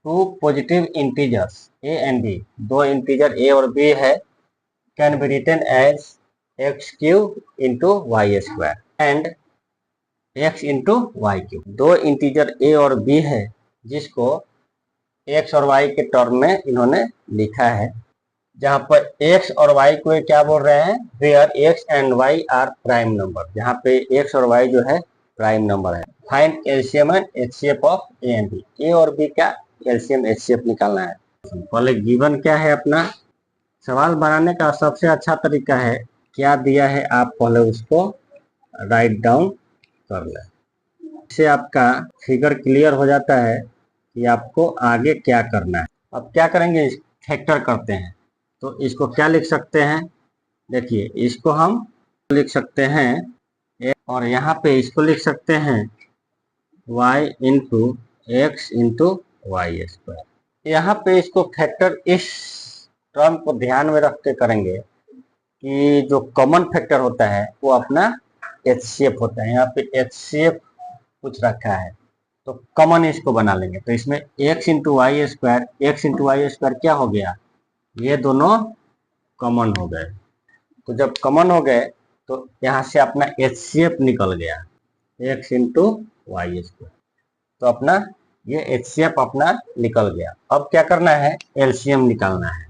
To positive integers A and B, दो integer A और B है, can be written as x cube into y square and x into y cube. दो integer A और B है जिसको x और Y के term में इन्होंने लिखा है, जहां पर एक्स और वाई को क्या बोल रहे हैं, where x and y are prime number, जहां पे एक्स और वाई जो है प्राइम नंबर है। Find LCM and HCF of a and b, a और बी का एलसीएम एचसीएफ निकालना है। पहले गिवन क्या है अपना, सवाल बनाने का सबसे अच्छा तरीका है, क्या दिया है आप पहले उसको राइट डाउन कर लें, इससे आपका फिगर क्लियर हो जाता है कि आपको आगे क्या करना है। अब क्या करेंगे, फैक्टर करते हैं, तो इसको क्या लिख सकते हैं, देखिए इसको हम लिख सकते हैं और यहाँ पे इसको लिख सकते हैं y into x into y square. यहाँ पे इसको फैक्टर इस टर्म को ध्यान में रख के करेंगे कि जो कॉमन फैक्टर होता है वो अपना एचसीएफ होता है। यहाँ पे एचसीएफ कुछ रखा है तो कॉमन इसको बना लेंगे, तो इसमें एक्स इंटू वाई स्क्वायर क्या हो गया, ये दोनों कॉमन हो गए। तो जब कॉमन हो गए तो यहाँ से अपना एचसीएफ निकल गया, एक्स इंटू वाई स्क्वायर, तो अपना ये एचसीएफ अपना निकल गया। अब क्या करना है, एलसीएम निकालना है।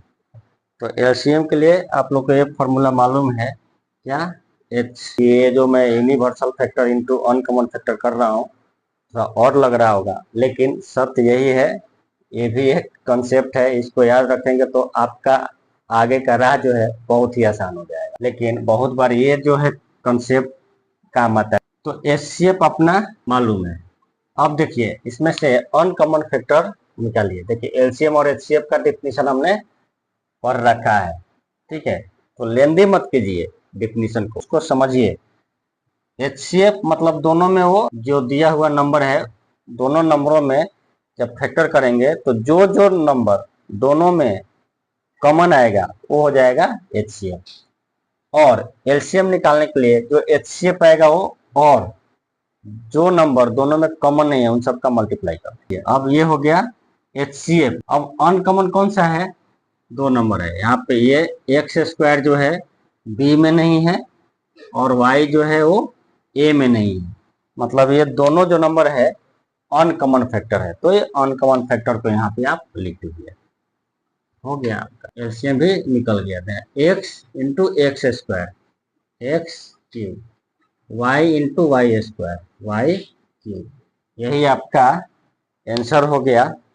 तो एलसीएम के लिए आप लोग को ये फॉर्मूला मालूम है क्या, ये जो मैं universal factor into uncommon factor कर रहा हूँ थोड़ा और लग रहा होगा, लेकिन सत्य यही है, ये भी एक कॉन्सेप्ट है, इसको याद रखेंगे तो आपका आगे का राह जो है बहुत ही आसान हो जाएगा। लेकिन बहुत बार ये जो है कॉन्सेप्ट काम आता है। तो एचसीएफ अपना मालूम है। अब देखिए इसमें से अनकॉमन फैक्टर निकालिए। देखिए एलसीएम और एचसीएफ का डिफिनीशन हमने पढ़ रखा है, ठीक है, तो लेंदी मत कीजिए डिफिनीशन को, उसको समझिए। एचसीएफ मतलब दोनों में वो जो दिया हुआ नंबर है, दोनों नंबरों में जब फैक्टर करेंगे तो जो जो नंबर दोनों में कॉमन आएगा वो हो जाएगा एचसीएफ। और एलसीएम निकालने के लिए जो एचसीएफ आएगा वो, और जो नंबर दोनों में कॉमन नहीं है उन सबका मल्टीप्लाई कर दिए। अब ये हो गया एचसीएफ। अब अनकॉमन कौन सा है, दो नंबर है यहाँ पे, ये एक्स स्क्वायर जो है बी में नहीं है और वाई जो है वो ए में नहीं है, मतलब ये दोनों जो नंबर है अनकॉमन फैक्टर है। तो ये अनकॉमन फैक्टर को यहाँ पे आप लिख दीजिए, हो गया आपका एलसीएम भी निकल गया था, x into x square x cube, y into y square y cube, यही आपका आंसर हो गया।